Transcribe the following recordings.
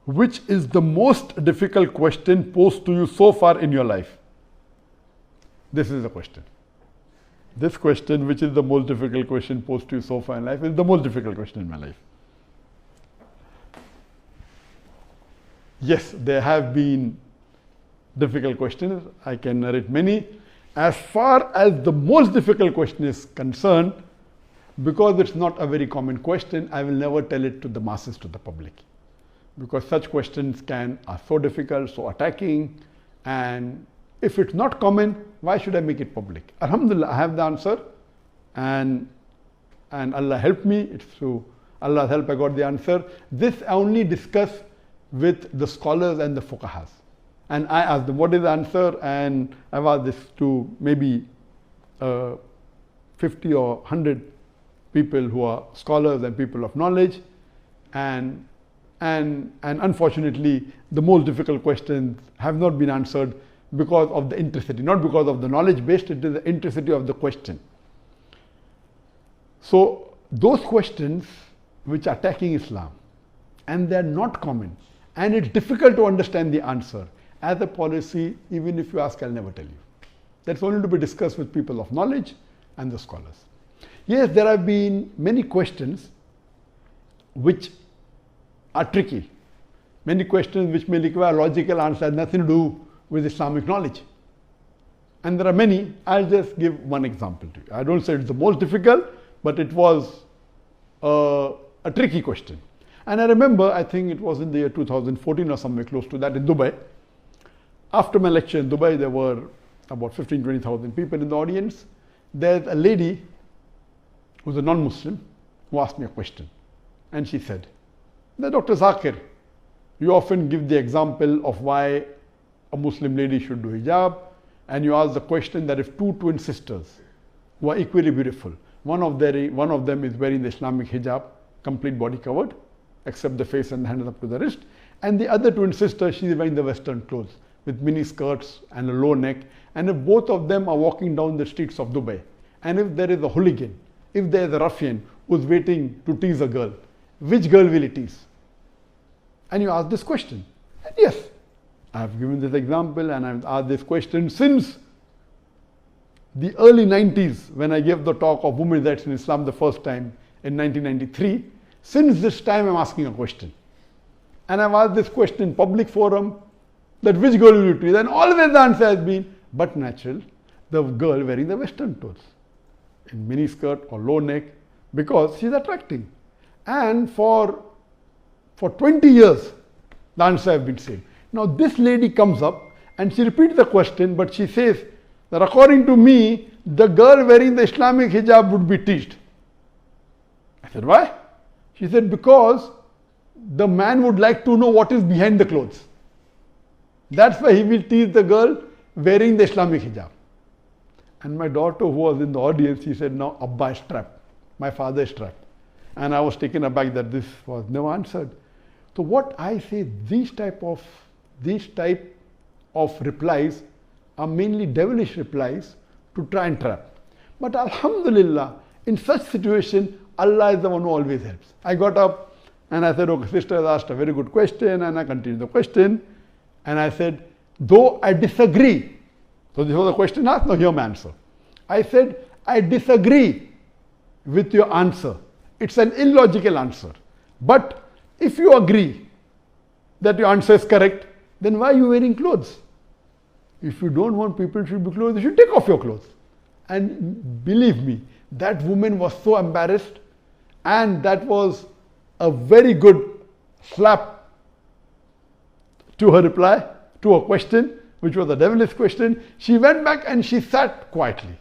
which is the most difficult question posed to you so far in your life? This is the question. This question, which is the most difficult question posed to you so far in life, is the most difficult question in my life. Yes, there have been difficult questions. I can narrate many. As far as the most difficult question is concerned, because it's not a very common question, I will never tell it to the masses, to the public. Because such questions are so difficult, so attacking, and if it's not common, why should I make it public? Alhamdulillah, I have the answer, and Allah helped me. It's through Allah's help I got the answer. This I only discuss with the scholars and the fuqahas. And I asked them, what is the answer? And I've asked this to maybe 50 or 100 people who are scholars and people of knowledge. And unfortunately, the most difficult questions have not been answered because of the intricity, not because of the knowledge based, it is the intricity of the question. So those questions which are attacking Islam, and they're not common, and it's difficult to understand the answer. As a policy, even if you ask, I'll never tell you. That's only to be discussed with people of knowledge and the scholars. Yes, there have been many questions which are tricky. Many questions which may require logical answer, nothing to do with Islamic knowledge. And there are many. I'll just give one example to you. I don't say it's the most difficult, but it was a tricky question. And I remember, I think it was in the year 2014 or somewhere close to that in Dubai. After my lecture in Dubai, there were about 15,000-20,000 people in the audience. There's a lady who's a non-Muslim who asked me a question. And she said, Dr. Zakir, you often give the example of why a Muslim lady should do hijab, and you ask the question that if two twin sisters who are equally beautiful, one of them is wearing the Islamic hijab, complete body covered, except the face and the hands up to the wrist, and the other twin sister, she is wearing the Western clothes with mini skirts and a low neck, and if both of them are walking down the streets of Dubai, and if there is a hooligan, if there is a ruffian who's waiting to tease a girl, which girl will he tease? And you ask this question. And yes, I have given this example and I've asked this question since the early 90s when I gave the talk of women's rights in Islam the first time in 1993. Since this time I'm asking a question. And I've asked this question in public forum that which girl will you tease? And always the answer has been, but natural, the girl wearing the Western clothes in mini skirt or low neck because she's attracting. And for 20 years, the answer has been same. Now this lady comes up and she repeats the question, but she says that according to me, the girl wearing the Islamic hijab would be teased. I said, why? She said, because the man would like to know what is behind the clothes. That's why he will tease the girl wearing the Islamic hijab. And my daughter who was in the audience, she said, no, Abba is trapped. My father is trapped. And I was taken aback that this was never answered. So what I say, these type of replies are mainly devilish replies to try and trap. But alhamdulillah, in such situation, Allah is the one who always helps. I got up and I said, okay, sister has asked a very good question, and I continued the question. And I said, though I disagree. So this was a question asked, now hear my answer. I said, I disagree with your answer. It's an illogical answer. But if you agree that your answer is correct, then why are you wearing clothes? If you don't want people to be clothes, you should take off your clothes. And believe me, that woman was so embarrassed, and that was a very good slap to her reply, to her question, which was a devilish question. She went back and she sat quietly.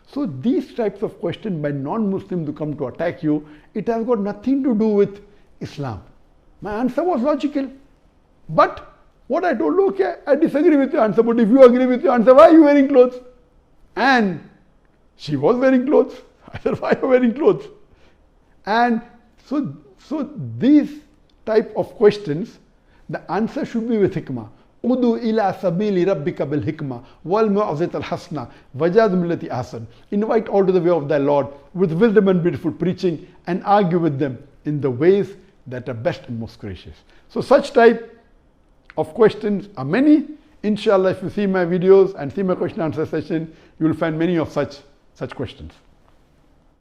So these types of questions by non-Muslims who come to attack you, it has got nothing to do with Islam. My answer was logical. But what I told, okay, I disagree with your answer, but if you agree with your answer, why are you wearing clothes? And she was wearing clothes. I said, why are you wearing clothes? And so these type of questions, the answer should be with hikmah. Udu ila sabili rabbika bil hikmah wal mu'azat al hasna wajad millati ahsan. Invite all to the way of thy Lord with wisdom and beautiful preaching, and argue with them in the ways that are best and most gracious. So such type of questions are many. Inshallah, if you see my videos and see my question answer session, you will find many of such questions.